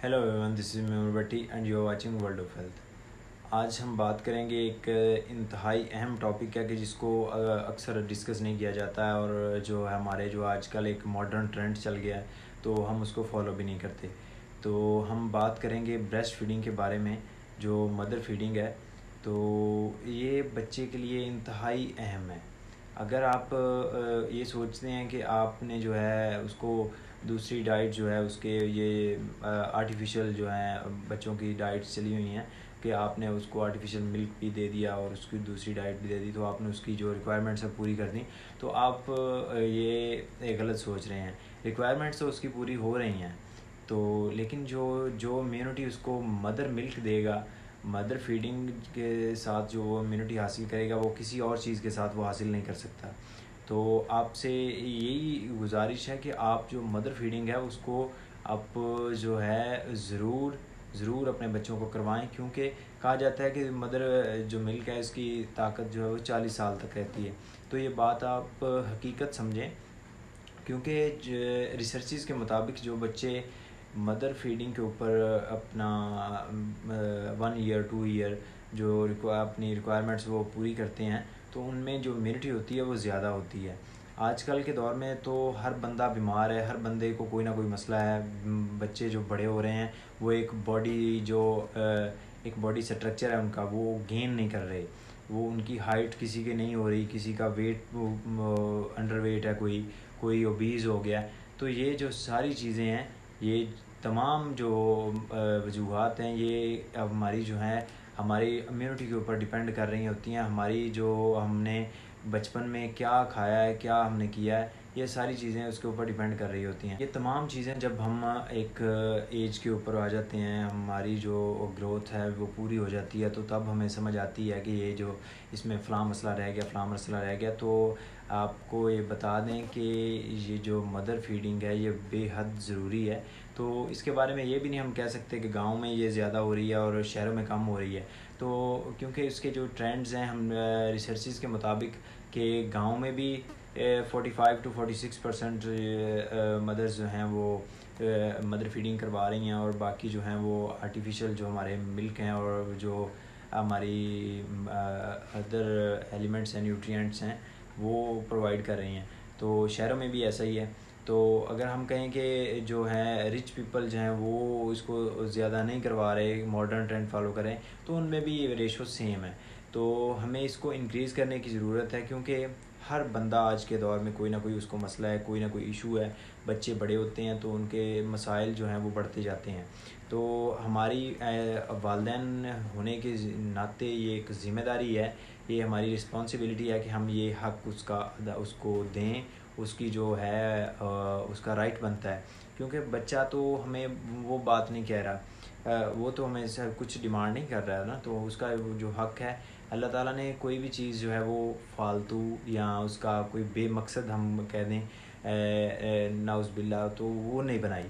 Hello everyone, this is Maimoor Butti and you are watching world of health. آج ہم بات کریں گے ایک انتہائی اہم ٹاپک ہے کہ جس کو اکثر ڈسکس نہیں کیا جاتا ہے، اور جو ہمارے جو آج کل ایک ماڈرن ٹرینڈ چل گیا ہے تو ہم اس کو فالو بھی نہیں کرتے۔ تو ہم بات کریں گے بریسٹ فیڈنگ کے بارے میں، جو مدر فیڈنگ ہے۔ تو یہ بچے کے لیے انتہائی اہم ہے۔ اگر آپ یہ سوچتے ہیں کہ آپ نے جو ہے اس کو دوسری ڈائٹ جو ہے اس کے یہ آرٹیفیشل جو ہیں بچوں کی ڈائٹس چلی ہوئی ہیں کہ آپ نے اس کو آرٹیفیشل ملک بھی دے دیا اور اس کی دوسری ڈائٹ بھی دے دی، تو آپ نے اس کی جو ریکوائرمنٹس ہیں پوری کر دیں، تو آپ یہ غلط سوچ رہے ہیں۔ ریکوائرمنٹس تو اس کی پوری ہو رہی ہیں، تو لیکن جو امیونٹی اس کو مدر ملک دے گا، مدر فیڈنگ کے ساتھ جو وہ امیونٹی حاصل کرے گا، وہ کسی اور چیز کے ساتھ وہ حاصل نہیں کر سکتا۔ تو آپ سے یہی گزارش ہے کہ آپ جو مدر فیڈنگ ہے اس کو آپ جو ہے ضرور اپنے بچوں کو کروائیں، کیونکہ کہا جاتا ہے کہ مدر جو ملک ہے اس کی طاقت جو ہے وہ 40 سال تک رہتی ہے۔ تو یہ بات آپ حقیقت سمجھیں، کیونکہ ریسرچز کے مطابق جو بچے مدر فیڈنگ کے اوپر اپنا 1 ایئر 2 ایئر جو اپنی ریکوائرمنٹس وہ پوری کرتے ہیں، تو ان میں جو امیونٹی ہوتی ہے وہ زیادہ ہوتی ہے۔ آج کل کے دور میں تو ہر بندہ بیمار ہے، ہر بندے کو کوئی نہ کوئی مسئلہ ہے۔ بچے جو بڑے ہو رہے ہیں وہ ایک باڈی سٹرکچر ہے ان کا، وہ گین نہیں کر رہے، وہ ان کی ہائٹ کسی کی نہیں ہو رہی، کسی کا ویٹ انڈر ویٹ ہے، کوئی اوبیز ہو گیا۔ تو یہ جو ساری چیزیں ہیں، یہ تمام جو وجوہات ہیں، یہ ہماری جو ہیں ہماری امیونٹی کے اوپر ڈیپینڈ کر رہی ہوتی ہیں۔ ہماری جو ہم نے بچپن میں کیا کھایا ہے، کیا ہم نے کیا ہے، یہ ساری چیزیں اس کے اوپر ڈیپینڈ کر رہی ہوتی ہیں۔ یہ تمام چیزیں جب ہم ایک ایج کے اوپر آ جاتے ہیں، ہماری جو گروتھ ہے وہ پوری ہو جاتی ہے، تو تب ہمیں سمجھ آتی ہے کہ یہ جو اس میں فلاں مسئلہ رہ گیا۔ تو آپ کو یہ بتا دیں کہ یہ جو مدر فیڈنگ ہے یہ بے حد ضروری ہے۔ تو اس کے بارے میں یہ بھی نہیں ہم کہہ سکتے کہ گاؤں میں یہ زیادہ ہو رہی ہے اور شہروں میں کم ہو رہی ہے، تو کیونکہ اس کے جو ٹرینڈز ہیں، ہم ریسرچز کے مطابق کہ گاؤں میں بھی 45 to 46% مدرز جو ہیں وہ مدر فیڈنگ کروا رہی ہیں، اور باقی جو ہیں وہ آرٹیفیشل جو ہمارے ملک ہیں اور جو ہماری ادر ایلیمنٹس ہیں، نیوٹرینٹس ہیں، وہ پرووائڈ کر رہی ہیں۔ تو شہروں میں بھی ایسا ہی ہے۔ تو اگر ہم کہیں کہ جو ہیں رچ پیپل جو ہیں وہ اس کو زیادہ نہیں کروا رہے، ماڈرن ٹرینڈ فالو کریں، تو ان میں بھی یہ ریشو سیم ہے۔ تو ہمیں اس کو انکریز کرنے کی ضرورت ہے، کیونکہ ہر بندہ آج کے دور میں کوئی نہ کوئی اس کو مسئلہ ہے، کوئی نہ کوئی ایشو ہے۔ بچے بڑے ہوتے ہیں تو ان کے مسائل جو ہیں وہ بڑھتے جاتے ہیں۔ تو ہماری والدین ہونے کے ناطے یہ ایک ذمہ داری ہے، یہ ہماری رسپانسبلٹی ہے کہ ہم یہ حق اس کو دیں، اس کی جو ہے اس کا رائٹ بنتا ہے، کیونکہ بچہ تو ہمیں وہ بات نہیں کہہ رہا، وہ تو ہمیں کچھ ڈیمانڈ نہیں کر رہا ہے نا، تو اس کا جو حق ہے، اللہ تعالیٰ نے کوئی بھی چیز جو ہے وہ فالتو یا اس کا کوئی بے مقصد ہم کہہ دیں نعوذ باللہ، تو وہ نہیں بنائی۔